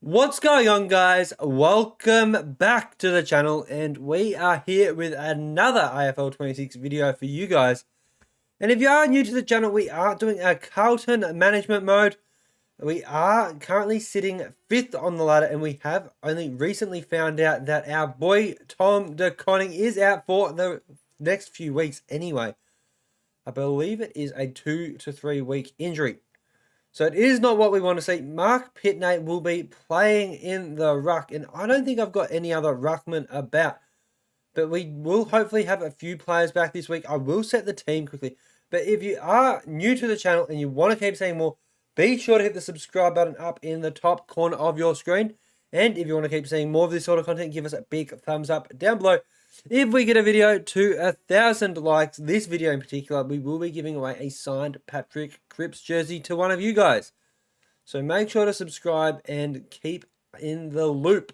What's going on, guys? Welcome back to the channel, and we are here with another AFL 26 video for you guys. And if you are new to the channel, we are doing a Carlton Management Mode. We are currently sitting 5th on the ladder, and we have only recently found out that our boy Tom De Koning is out for the next few weeks anyway. I believe it is a 2 to 3 week injury. So it is not what we want to see. Mark Pitney will be playing in the ruck, and I don't think I've got any other ruckmen about. But we will hopefully have a few players back this week. I will set the team quickly. But if you are new to the channel and you want to keep seeing more, be sure to hit the subscribe button up in the top corner of your screen. And if you want to keep seeing more of this sort of content, give us a big thumbs up down below. If we get a video to 1,000 likes, this video in particular, we will be giving away a signed Patrick Cripps jersey to one of you guys. So make sure to subscribe and keep in the loop.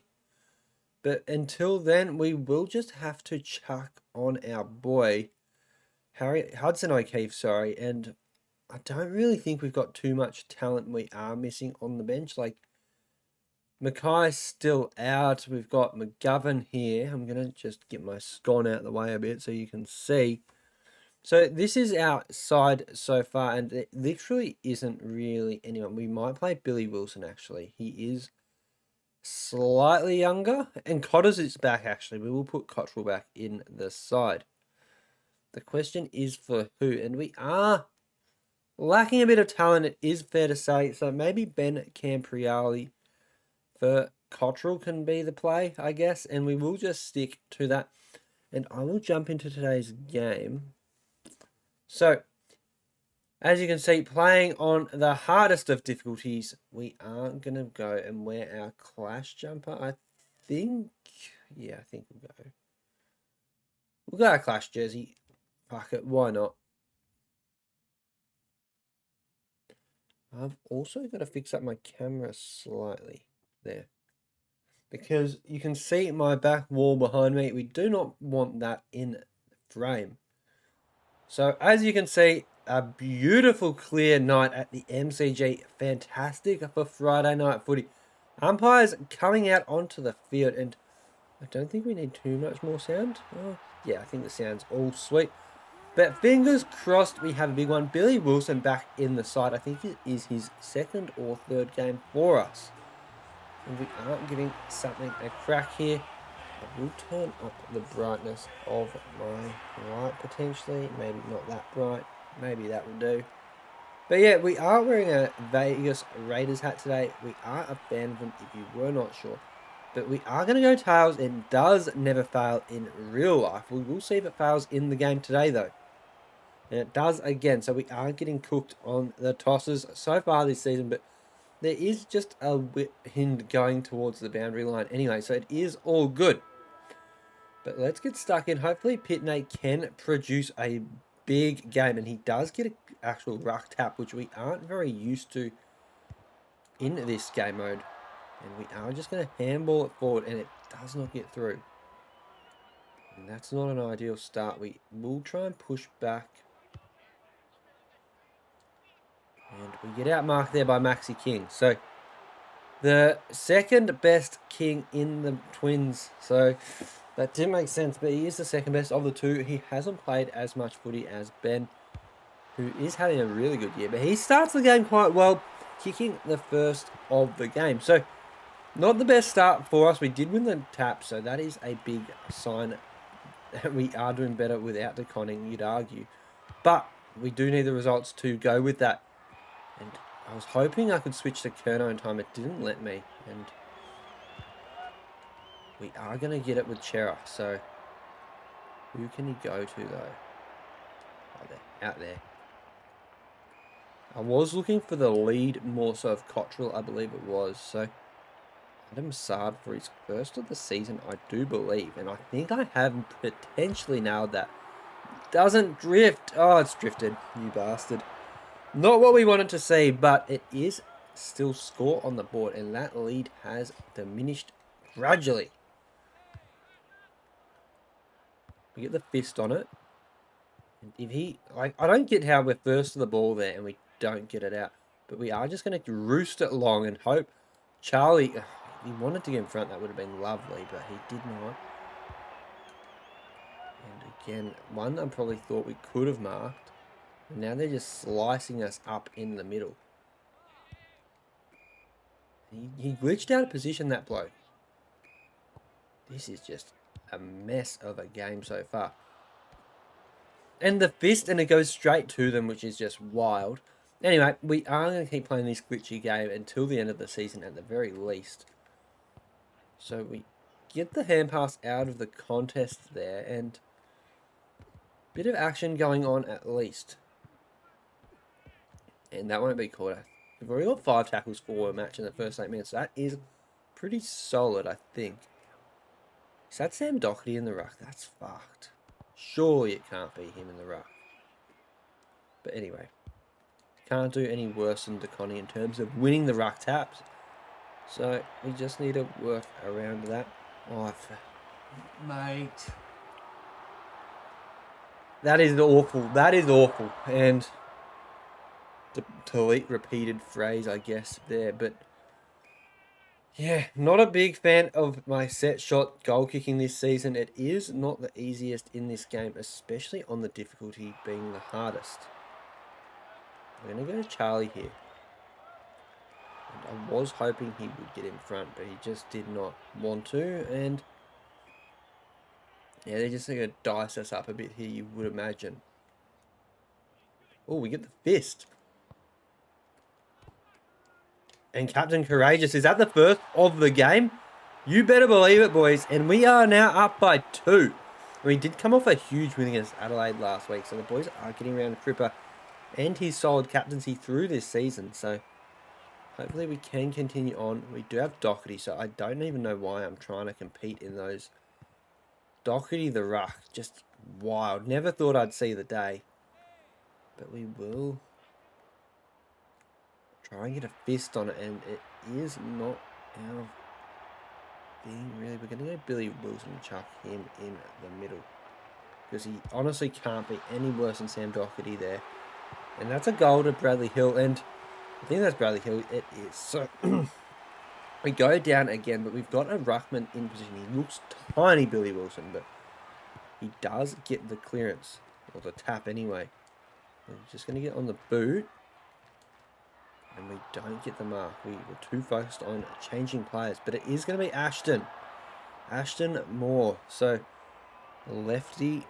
But until then, we will just have to chuck on our boy, Hudson O'Keefe, and I don't really think we've got too much talent we are missing on the bench. Like, Mackay's still out. We've got McGovern here. I'm going to just get my scone out of the way a bit so you can see. So this is our side so far, and it literally isn't really anyone. We might play Billy Wilson, actually. He is slightly younger, and Cotters is back, actually. We will put Cottrell back in the side. The question is for who, and we are lacking a bit of talent, it is fair to say. So maybe Ben Campriali for Cottrell can be the play, I guess, and we will just stick to that. And I will jump into today's game. So, as you can see, playing on the hardest of difficulties, we are going to go and wear our Clash jumper, I think. Yeah, I think we'll go. We'll go our Clash jersey. Fuck it, why not? I've also got to fix up my camera slightly. There, because you can see my back wall behind me. We do not want that in frame. So as you can see, a beautiful clear night at the MCG. Fantastic for Friday night footy. Umpires coming out onto the field, and I don't think we need too much more sound. Oh, yeah, I think the sound's all sweet. But fingers crossed we have a big one. Billy Wilson back in the side. I think it is his second or third game for us. And we aren't giving something a crack here. I will turn up the brightness of my light potentially. Maybe not that bright. Maybe that will do. But yeah, we are wearing a Vegas Raiders hat today. We are a fan of them if you were not sure. But we are going to go tails. It does never fail in real life. We will see if it fails in the game today though. And it does again. So we are getting cooked on the tosses so far this season. But there is just a wind going towards the boundary line anyway, so it is all good. But let's get stuck in. Hopefully Pitney can produce a big game, and he does get an actual ruck tap, which we aren't very used to in this game mode. And we are just going to handball it forward, and it does not get through. And that's not an ideal start. We will try and push back. And we get outmarked there by Maxi King. So, the second best king in the Twins. So, that didn't make sense, but he is the second best of the two. He hasn't played as much footy as Ben, who is having a really good year. But he starts the game quite well, kicking the first of the game. So, not the best start for us. We did win the tap, so that is a big sign that we are doing better without De Koning, you'd argue. But we do need the results to go with that. And I was hoping I could switch to Kerno in time. It didn't let me. And we are going to get it with Chera. So who can he go to though? Oh, there, out there. I was looking for the lead more so of Cottrell, I believe it was. So Adam Sard for his first of the season, I do believe. And I think I have potentially nailed that. Doesn't drift. Oh, it's drifted. You bastard. Not what we wanted to see, but it is still score on the board, and that lead has diminished gradually. We get the fist on it. And if he, like, I don't get how we're first to the ball there and we don't get it out, but we are just going to roost it long and hope Charlie, If he wanted to get in front, that would have been lovely, but he did not. And again, one I probably thought we could have marked. And now they're just slicing us up in the middle. He glitched out of position, that bloke. This is just a mess of a game so far. And the fist, and it goes straight to them, which is just wild. Anyway, we are going to keep playing this glitchy game until the end of the season at the very least. So we get the hand pass out of the contest there, and a bit of action going on at least. And that won't be caught. We've already got 5 tackles for a match in the first 8 minutes. So that is pretty solid, I think. Is that Sam Doherty in the ruck? That's fucked. Surely it can't be him in the ruck. But anyway, can't do any worse than DeConnie in terms of winning the ruck taps. So we just need to work around that. Oh, mate. That is awful. That is awful. And the delete repeated phrase, I guess, there. But yeah, not a big fan of my set shot goal kicking this season. It is not the easiest in this game, especially on the difficulty being the hardest. We're going to go to Charlie here. And I was hoping he would get in front, but he just did not want to. And yeah, they're just going to dice us up a bit here, you would imagine. Oh, we get the fist. And Captain Courageous, is that the first of the game? You better believe it, boys. And we are now up by 2. We did come off a huge win against Adelaide last week, so the boys are getting around Cripper and his solid captaincy through this season. So hopefully we can continue on. We do have Doherty, so I don't even know why I'm trying to compete in those. Doherty the ruck, just wild. Never thought I'd see the day. But we will try and get a fist on it, and it is not our thing, really. We're going to go Billy Wilson and chuck him in the middle, because he honestly can't be any worse than Sam Doherty there. And that's a goal to Bradley Hill, and I think that's Bradley Hill. It is. So we go down again, but we've got a ruckman in position. He looks tiny, Billy Wilson, but he does get the clearance, or the tap anyway. We're just going to get on the boot. And we don't get the mark. We were too focused on changing players. But it is going to be Ashton. Ashton Moore. So, lefty.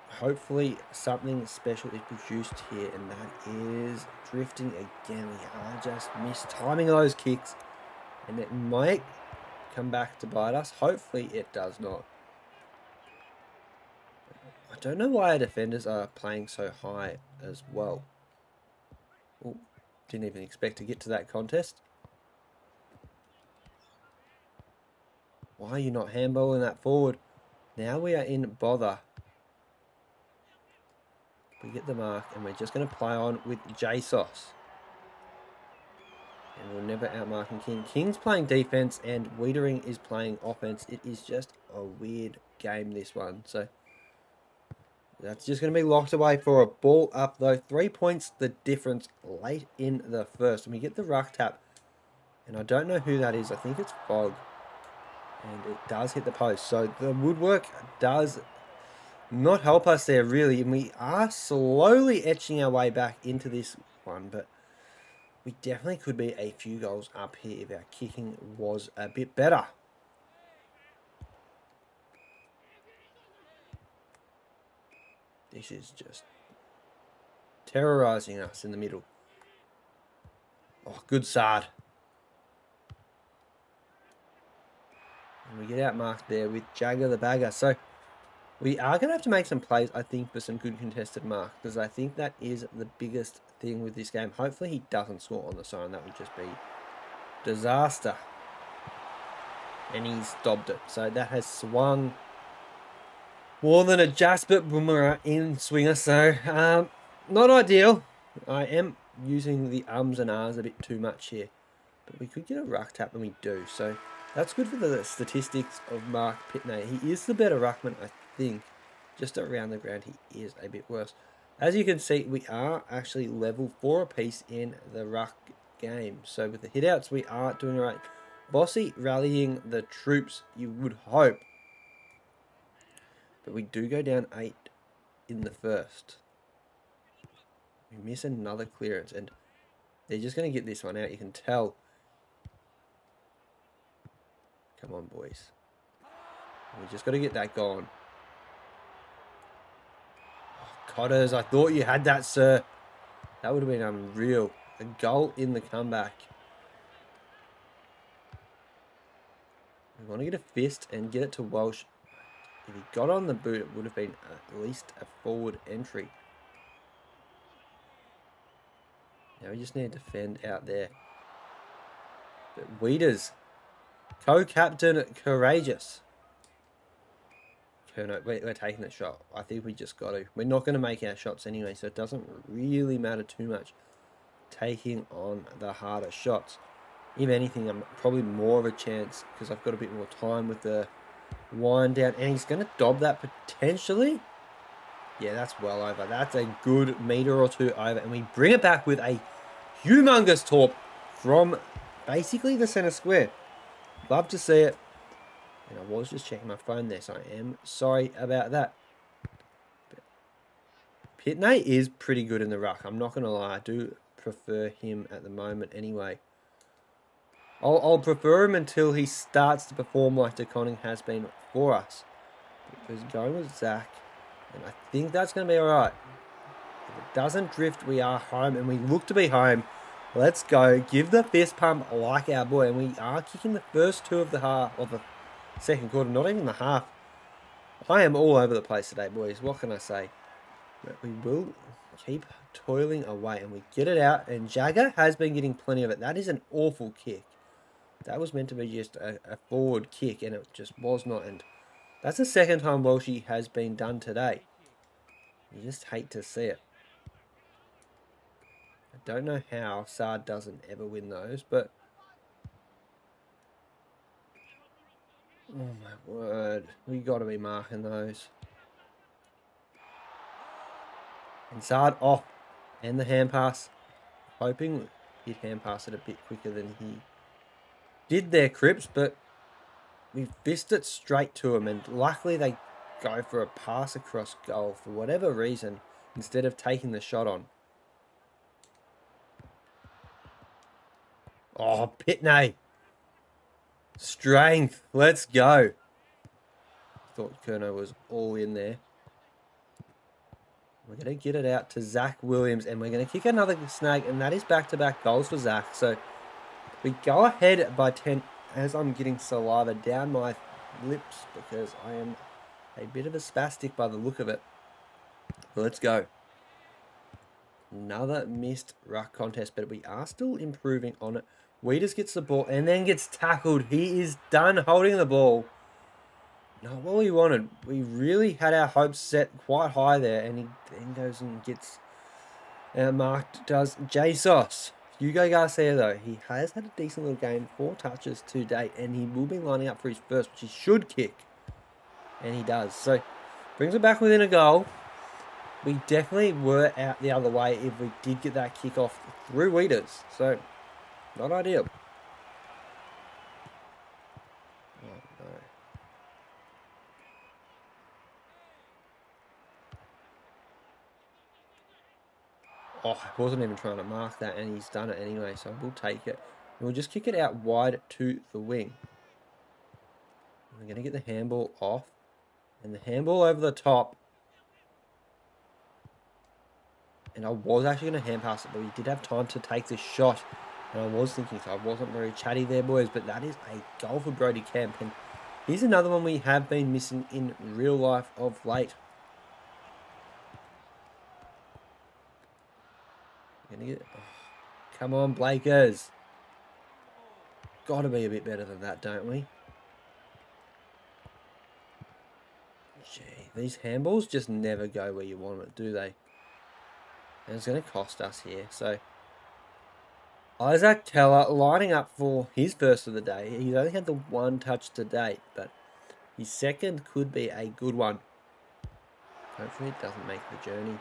Hopefully something special is produced here. And that is drifting again. We are just mistiming those kicks. And it might come back to bite us. Hopefully it does not. I don't know why our defenders are playing so high as well. Ooh. Didn't even expect to get to that contest. Why are you not handballing that forward? Now we are in bother. We get the mark, and we're just going to play on with JSOS. And we're never outmarking King. King's playing defense, and Wiedering is playing offense. It is just a weird game, this one. So that's just going to be locked away for a ball up, though. 3 points the difference late in the first. And we get the ruck tap. And I don't know who that is. I think it's Fog. And it does hit the post. So the woodwork does not help us there, really. And we are slowly etching our way back into this one. But we definitely could be a few goals up here if our kicking was a bit better. This is just terrorising us in the middle. Oh, good Sard. And we get outmarked there with Jagger the Bagger. So we are going to have to make some plays, I think, for some good contested mark, because I think that is the biggest thing with this game. Hopefully he doesn't score on the siren. That would just be disaster. And he stopped it. So that has swung more than a Jasper Boomerang in swinger, so not ideal. I am using the ums and ahs a bit too much here. But we could get a ruck tap, and we do. So that's good for the statistics of Mark Pitney. He is the better ruckman, I think. Just around the ground, he is a bit worse. As you can see, we are actually level 4 apiece in the ruck game. So with the hitouts, we are doing all right. Bossy rallying the troops, you would hope. But we do go down 8 in the first. We miss another clearance, and they're just going to get this one out. You can tell. Come on, boys. We just got to get that gone. Oh, Cotters, I thought you had that, sir. That would have been unreal. A goal in the comeback. We want to get a fist and get it to Walsh. If he got on the boot, it would have been at least a forward entry. Now we just need to defend out there. But Weeders, co-captain, courageous. No, we're taking the shot. I think we just got to. We're not going to make our shots anyway, so it doesn't really matter too much taking on the harder shots. If anything, I'm probably more of a chance because I've got a bit more time with the wind down. And he's going to dob that potentially. Yeah, that's well over. That's a good metre or two over. And we bring it back with a humongous torp from basically the centre square. Love to see it. And I was just checking my phone there, so I am sorry about that. But Pitney is pretty good in the ruck. I'm not going to lie. I do prefer him at the moment anyway. I'll prefer him until he starts to perform like DeConning has been for us. Because going with Zach, and I think that's going to be alright. If it doesn't drift, we are home, and we look to be home. Let's go. Give the fist pump like our boy, and we are kicking the first 2 of the half of the second quarter, not even the half. I am all over the place today, boys. What can I say? But we will keep toiling away, and we get it out, and Jagger has been getting plenty of it. That is an awful kick. That was meant to be just a forward kick, and it just was not. And that's the second time Welshie has been done today. You just hate to see it. I don't know how Sard doesn't ever win those, but... oh my word. We got to be marking those. And Sard off. And the hand pass. Hoping he'd hand pass it a bit quicker than he did there, Cripps, but we fist it straight to him, and luckily they go for a pass across goal for whatever reason instead of taking the shot on. Oh, Pitney. Strength. Let's go. Thought Kerno was all in there. We're going to get it out to Zach Williams, and we're going to kick another snag, and that is back-to-back goals for Zach. So we go ahead by 10 as I'm getting saliva down my lips because I am a bit of a spastic by the look of it. Let's go. Another missed ruck contest, but we are still improving on it. Weeders gets the ball and then gets tackled. He is done holding the ball. Not what we wanted. We really had our hopes set quite high there, and he then goes and gets marked, does Jesus. Hugo Garcia, though, he has had a decent little game, 4 touches to date, and he will be lining up for his first, which he should kick. And he does. So, brings it back within a goal. We definitely were out the other way if we did get that kick off through Weeders. So, not ideal. Oh, no. Oh, I wasn't even trying to mark that, and he's done it anyway, so we'll take it. And we'll just kick it out wide to the wing. We're going to get the handball off. And the handball over the top. And I was actually going to hand pass it, but we did have time to take the shot. And I was thinking, so I wasn't very chatty there, boys. But that is a goal for Brody Kemp. And here's another one we have been missing in real life of late. Gonna get, oh, come on, Blakers. Got to be a bit better than that, don't we? Gee, these handballs just never go where you want it, do they? And it's going to cost us here. So, Isaac Teller lining up for his first of the day. He's only had the 1 touch to date, but his second could be a good one. Hopefully it doesn't make the journey,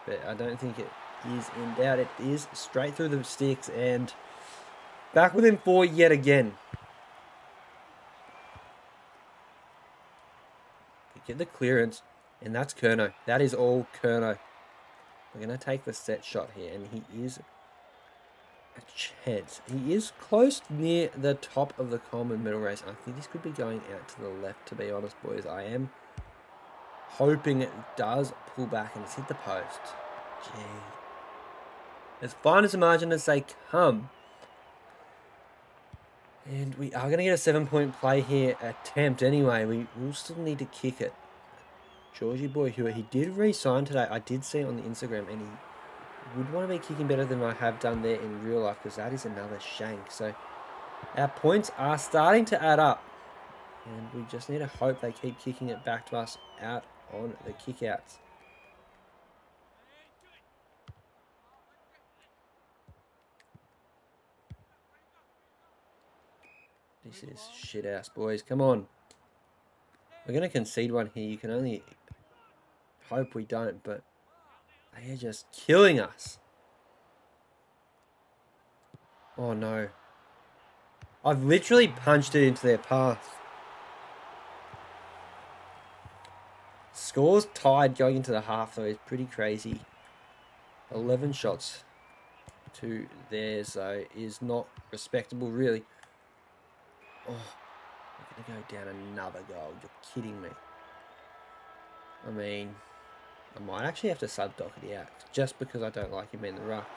but I don't think it is in doubt. It is straight through the sticks and back within 4 yet again. get the clearance, and that's Curnow. That is all Curnow. We're going to take the set shot here, and he is a chance. He is close near the top of the common middle race. I think this could be going out to the left, to be honest, boys. I am hoping it does pull back and it's hit the post. Gee. As fine as a margin as they come. And we are going to get a 7-point play here attempt anyway. We will still need to kick it. Georgie Boy Hewitt, he did re-sign today. I did see it on the Instagram, and he would want to be kicking better than I have done there in real life, because that is another shank. So our points are starting to add up, and we just need to hope they keep kicking it back to us out on the kickouts. This is shit house, boys. Come on. We're going to concede one here. You can only hope we don't, but they are just killing us. Oh no. I've literally punched it into their path. Scores tied going into the half though is pretty crazy. 11 shots to theirs though is not respectable really. Oh, we're going to go down another goal. You're kidding me. I mean, I might actually have to sub Doherty out just because I don't like him in the ruck.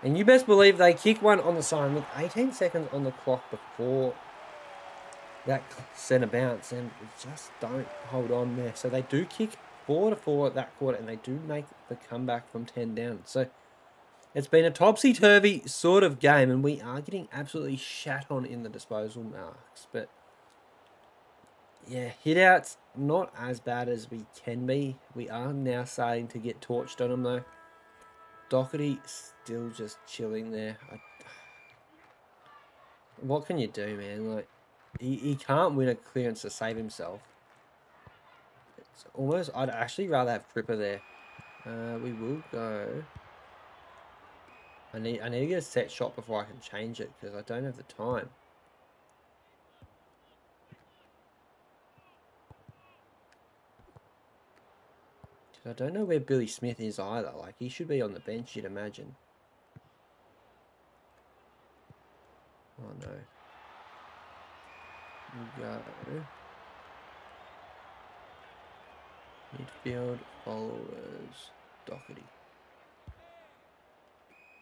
And you best believe they kick one on the siren with 18 seconds on the clock before that centre bounce, and we just don't hold on there. So they do kick 4-4 at that quarter, and they do make the comeback from 10 down. So it's been a topsy-turvy sort of game, and we are getting absolutely shat on in the disposal marks. But yeah, hit-outs, not as bad as we can be. We are now starting to get torched on them, though. Doherty still just chilling there. What can you do, man? Like, he can't win a clearance to save himself. It's almost... I'd actually rather have Cripper there. We will go... I need to get a set shot before I can change it, because I don't have the time. I don't know where Billy Smith is either. Like, he should be on the bench, you'd imagine. Oh, no. We go. Midfield, followers, Doherty.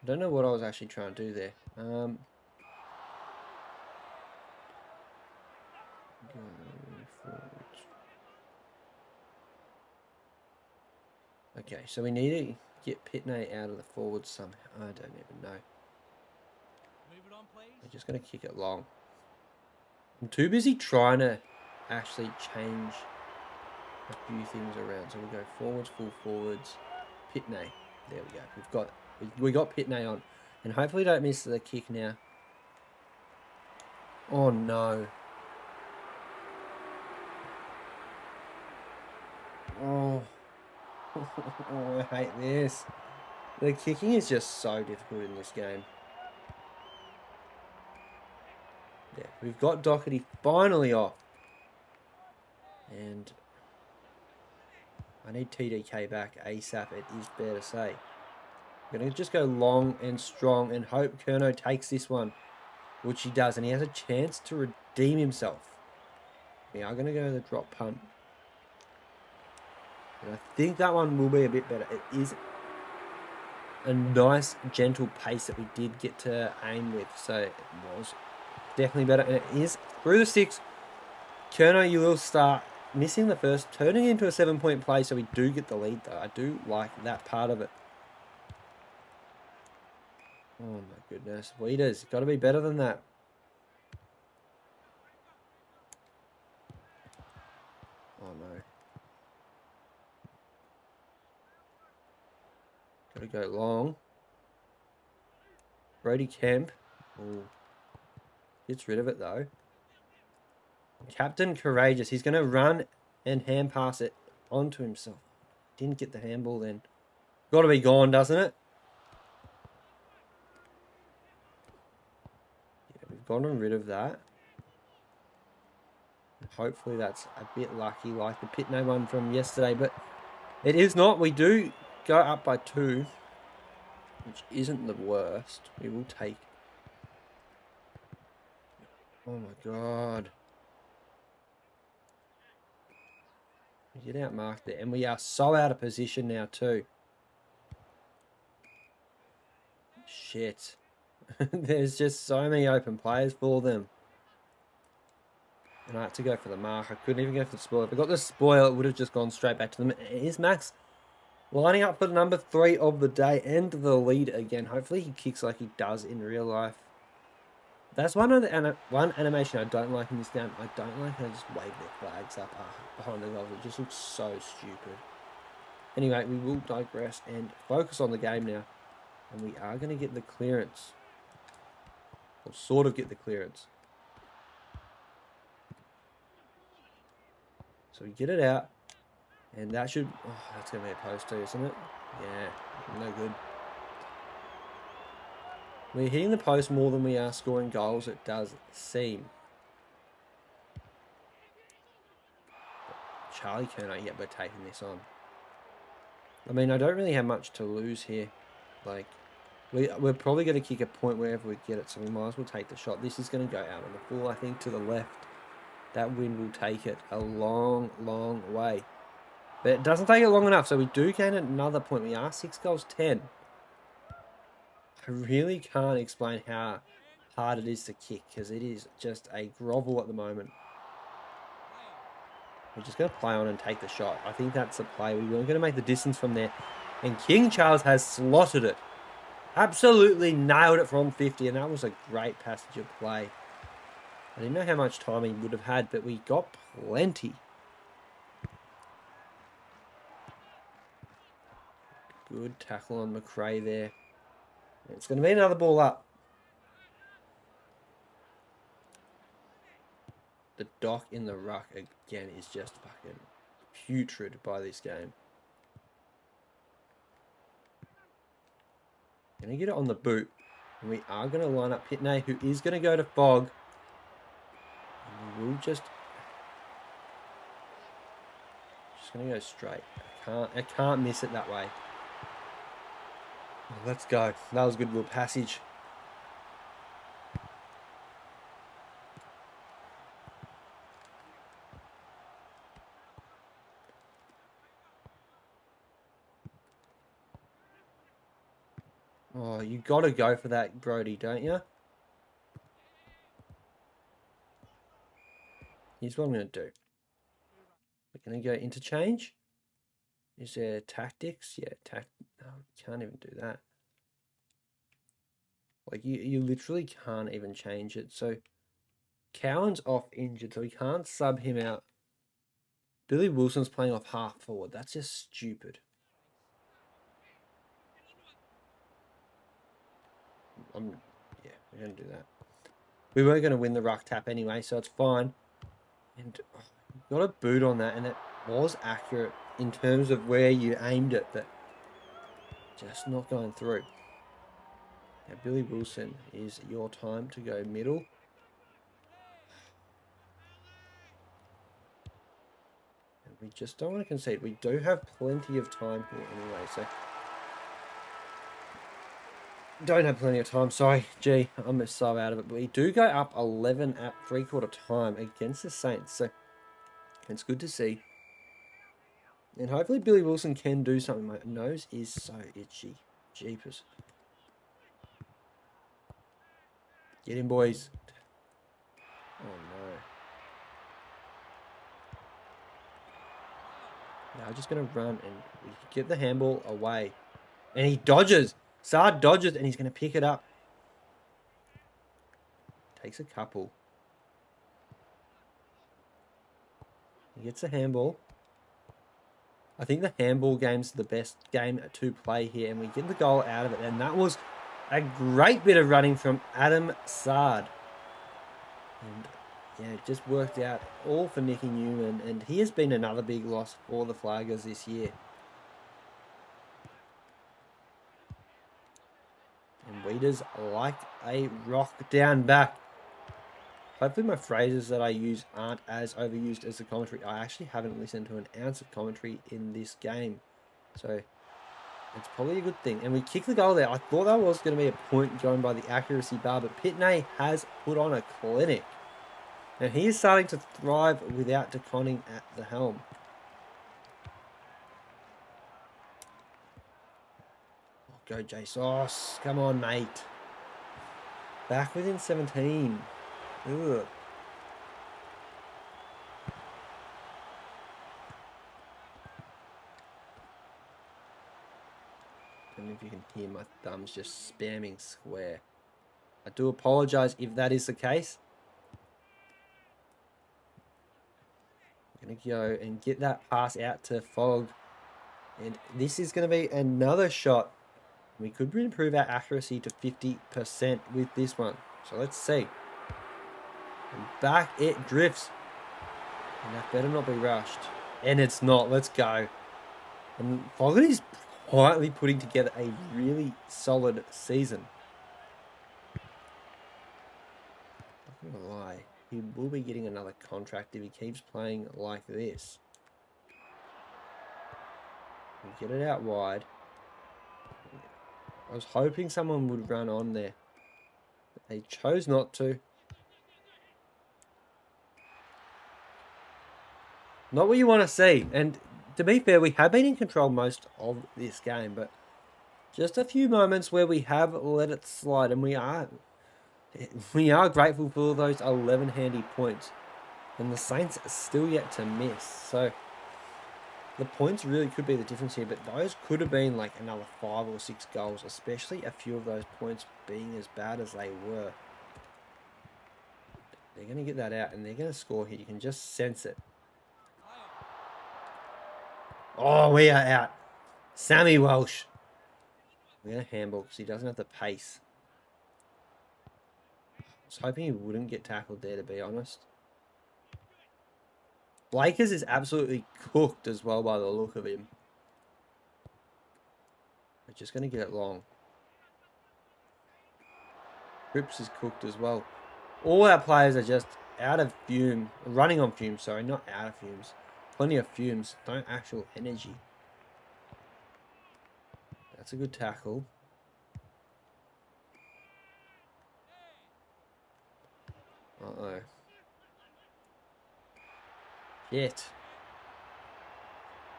I don't know what I was actually trying to do there. Go forwards. Okay, so we need to get Pitney out of the forwards somehow. I don't even know. We're just going to kick it long. I'm too busy trying to actually change a few things around. So we go forwards, full forwards, Pitney. There we go. We got Pitney on, and hopefully don't miss the kick now. Oh no! Oh. Oh, I hate this. The kicking is just so difficult in this game. Yeah, we've got Doherty finally off. And I need TDK back ASAP, it is fair to say. I'm going to just go long and strong and hope Curnow takes this one, which he does. And he has a chance to redeem himself. We are going to go the drop punt. And I think that one will be a bit better. It is a nice, gentle pace that we did get to aim with. So it was definitely better. And it is through the six. Curnow, you will start missing the first, turning into a 7-point play. So we do get the lead, though. I do like that part of it. Oh, my goodness. Weeders, got to be better than that. Oh, no. Got to go long. Brody Kemp. Ooh. Gets rid of it, though. Captain Courageous. He's going to run and hand pass it onto himself. Didn't get the handball then. Got to be gone, doesn't it? Yeah, we've gotten rid of that. hopefully that's a bit lucky like the Pitney one from yesterday, but it is not. We do go up by 2, which isn't the worst. We will take... Oh my god. We get outmarked there, and we are so out of position now too. Shit. There's just so many open players for them. And I had to go for the mark. I couldn't even go for the spoil. If I got the spoil, it would have just gone straight back to them. Is Max lining up for the number 3 of the day and the lead again? Hopefully he kicks like he does in real life. That's one animation I don't like in this game. I don't like how they just wave their flags up behind the goals. It just looks so stupid. Anyway, we will digress and focus on the game now. And we are going to get the clearance. Or sort of get the clearance. So we get it out. And that should... Oh, that's going to be a post too, isn't it? Yeah, no good. We're hitting the post more than we are scoring goals, it does seem. But Charlie Kerner, yeah, we're taking this on. I mean, I don't really have much to lose here. Like, we're probably going to kick a point wherever we get it, so we might as well take the shot. This is going to go out on the full, I think, to the left. That wind will take it a long, long way. But it doesn't take it long enough, so we do gain another point. We are 6 goals 10. I really can't explain how hard it is to kick, because it is just a grovel at the moment. We're just going to play on and take the shot. I think that's the play. We weren't going to make the distance from there. And King Charles has slotted it. Absolutely nailed it from 50, and that was a great passage of play. I didn't know how much time he would have had, but we got plenty. Good tackle on McRae there. It's going to be another ball up. The dock in the ruck again is just fucking putrid by this game. Going to get it on the boot. And we are going to line up Pitney, who is going to go to Fog. And we will just going to go straight. I can't miss it that way. Let's go. That was a good little passage. Oh, you got to go for that, Brody, don't you? Here's what I'm going to do. We're going to go interchange. Is there tactics? Yeah, no, you can't even do that. Like, you literally can't even change it. So, Cowan's off injured, so we can't sub him out. Billy Wilson's playing off half forward. That's just stupid. Yeah, we're going to do that. We were going to win the ruck tap anyway, so it's fine. And got a boot on that, and it was accurate in terms of where you aimed it, but just not going through. Now, Billy Wilson, is your time to go middle. And we just don't want to concede. We do have plenty of time here anyway, so... Don't have plenty of time, sorry. Gee, I'm so out of it. But we do go up 11 at three-quarter time against the Saints, so it's good to see. And hopefully Billy Wilson can do something. My nose is so itchy. Jeepers. Get in, boys. Oh, no. Now I'm just going to run and we get the handball away. And he dodges. Saad dodges and he's going to pick it up. Takes a couple. He gets a handball. I think the handball game's the best game to play here, and we get the goal out of it. And that was a great bit of running from Adam Saad. And yeah, it just worked out all for Nicky Newman, and he has been another big loss for the Flaggers this year. And Weeders like a rock down back. hopefully my phrases that I use aren't as overused as the commentary. I actually haven't listened to an ounce of commentary in this game. So it's probably a good thing. And we kicked the goal there. I thought that was going to be a point going by the accuracy bar, but Pitney has put on a clinic. And he is starting to thrive without DeConning at the helm. Oh, go Jesus. Come on, mate. Back within 17. Ugh. I don't know if you can hear my thumbs just spamming square. I do apologise if that is the case. I'm going to go and get that pass out to Fogg. And this is going to be another shot. We could improve our accuracy to 50% with this one. So let's see. And back it drifts. And that better not be rushed. And it's not. Let's go. And Fogarty's quietly putting together a really solid season. I'm not gonna lie. He will be getting another contract if he keeps playing like this. And get it out wide. I was hoping someone would run on there. But they chose not to. Not what you want to see. And to be fair, we have been in control most of this game, but just a few moments where we have let it slide, and we are grateful for those 11 handy points. And the Saints are still yet to miss. So the points really could be the difference here, but those could have been like another 5 or 6 goals, especially a few of those points being as bad as they were. They're going to get that out, and they're going to score here. You can just sense it. Oh, we are out. Sammy Walsh. We're going to handball because he doesn't have the pace. I was hoping he wouldn't get tackled there, to be honest. Blakers is absolutely cooked as well by the look of him. We're just going to get it long. Cripps is cooked as well. All our players are just out of fume. Running on fumes, sorry. Not out of fumes. Plenty of fumes. No actual energy. That's a good tackle. Uh-oh. Shit.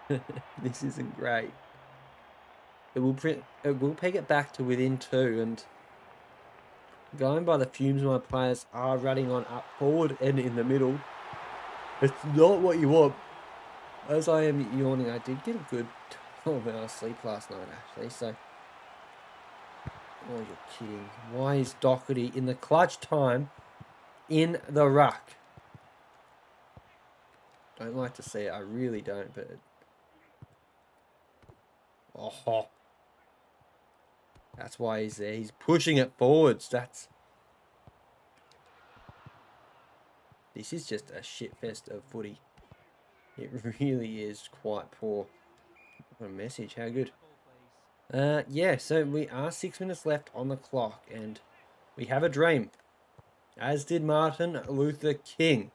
This isn't great. It will peg it back to within 2, and going by the fumes my players are running on up forward and in the middle. It's not what you want. As I am yawning, I did get a good 12-hour sleep last night actually, so. Oh, you're kidding. Why is Doherty in the clutch time in the ruck? Don't like to see it. I really don't, but... Oh. That's why he's there. He's pushing it forwards. This is just a shitfest of footy. It really is quite poor. What a message. How good. Yeah, so we are 6 minutes left on the clock, and we have a dream. As did Martin Luther King.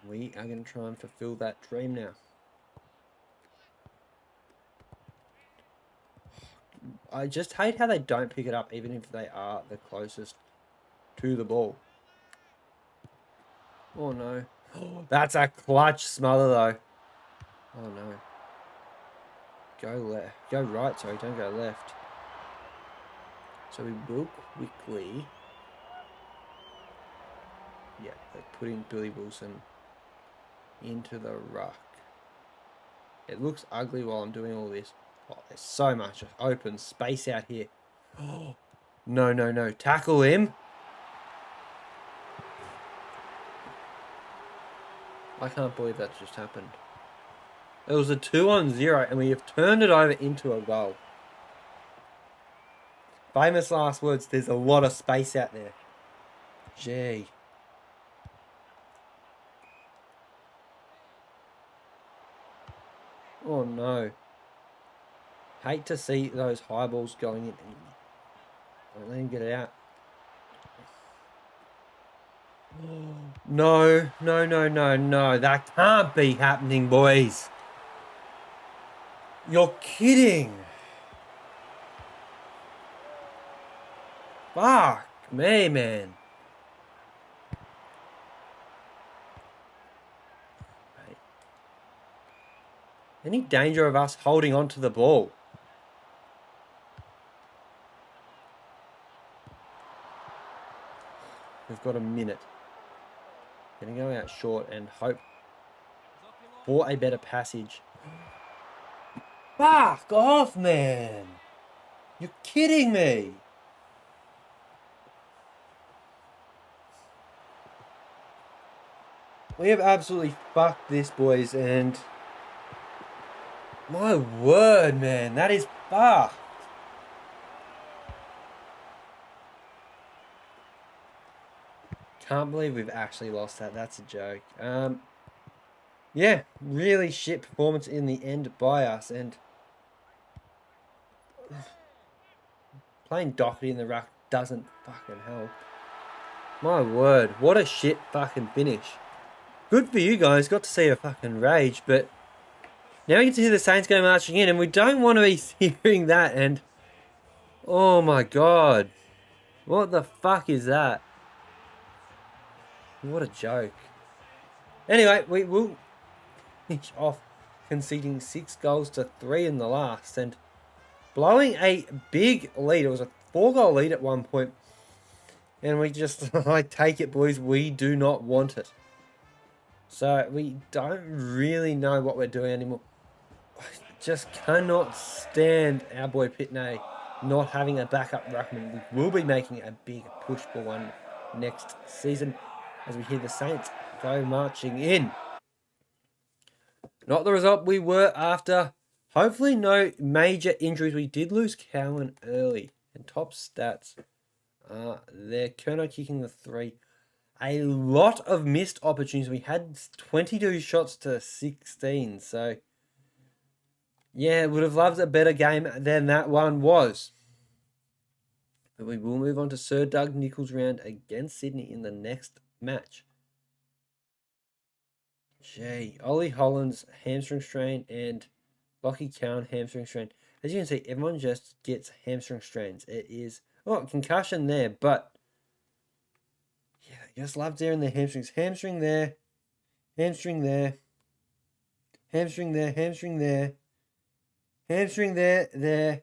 We are going to try and fulfill that dream now. I just hate how they don't pick it up, even if they are the closest to the ball. Oh, no. That's a clutch smother, though. Oh, no. Go left. Go right, sorry. Don't go left. So we will quickly... Yeah, put in Billy Wilson into the ruck. It looks ugly while I'm doing all this. Oh, there's so much open space out here. Oh, no. Tackle him. I can't believe that just happened. It was a 2-on-0 and we have turned it over into a goal. Famous last words, there's a lot of space out there. Gee. Oh no. Hate to see those high balls going in. Don't let him get it out. No, no, no, no, no. That can't be happening, boys. You're kidding. Fuck me, man. Any danger of us holding on to the ball? We've got a minute. Gonna go out short and hope for a better passage. Fuck off, man. You're kidding me. We have absolutely fucked this, boys, and my word, man, that is fucked. Can't believe we've actually lost that. That's a joke. Yeah, really shit performance in the end by us, and playing Doherty in the ruck doesn't fucking help. My word, what a shit fucking finish. Good for you guys, got to see a fucking rage, but now we get to hear the Saints go marching in, and we don't want to be hearing that, and oh my god. What the fuck is that? What a joke. Anyway, we will finish off conceding 6 goals to 3 in the last, and blowing a big lead. It was a 4-goal lead at one point, and we just, like, take it, boys. We do not want it. So we don't really know what we're doing anymore. I just cannot stand our boy Pitney not having a backup ruckman. We will be making a big push for one next season as we hear the Saints go marching in. Not the result we were after. Hopefully no major injuries. We did lose Cowan early. And top stats are there. Kerno kicking the 3. A lot of missed opportunities. We had 22 shots to 16. So, yeah, would have loved a better game than that one was. But we will move on to Sir Doug Nicholls' round against Sydney in the next match. Gee, Ollie Holland's hamstring strain and Lockie Cowan hamstring strain. As you can see, everyone just gets hamstring strains. It is, concussion there, but yeah, I just love hearing the hamstrings. Hamstring there, hamstring there, hamstring there, hamstring there, hamstring there,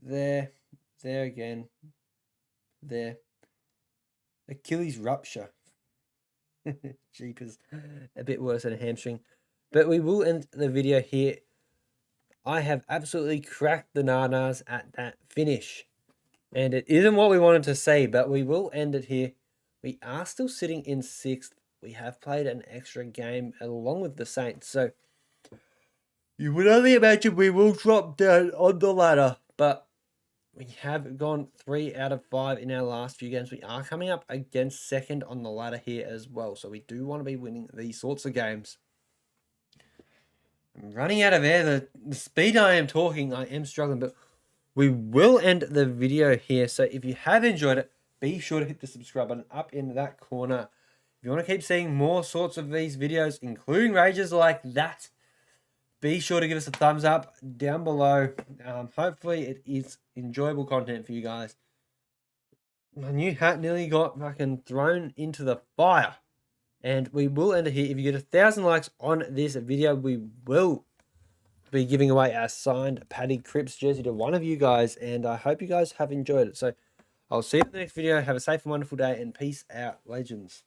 there again, there. Achilles rupture. Jeepers, a bit worse than a hamstring. But we will end the video here. I have absolutely cracked the nanas at that finish. And it isn't what we wanted to see, but we will end it here. We are still sitting in 6th. We have played an extra game along with the Saints. So you would only imagine we will drop down on the ladder. But we have gone 3 out of 5 in our last few games. We are coming up against 2nd on the ladder here as well. So we do want to be winning these sorts of games. I'm running out of air. The speed I am talking, I am struggling. But we will end the video here. So if you have enjoyed it, be sure to hit the subscribe button up in that corner. If you want to keep seeing more sorts of these videos, including rages like that, be sure to give us a thumbs up down below. Hopefully it is enjoyable content for you guys. My new hat nearly got fucking thrown into the fire. And we will end it here. If you get 1,000 likes on this video, we will be giving away our signed Paddy Cripps jersey to one of you guys. And I hope you guys have enjoyed it. So I'll see you in the next video. Have a safe and wonderful day. And peace out, legends.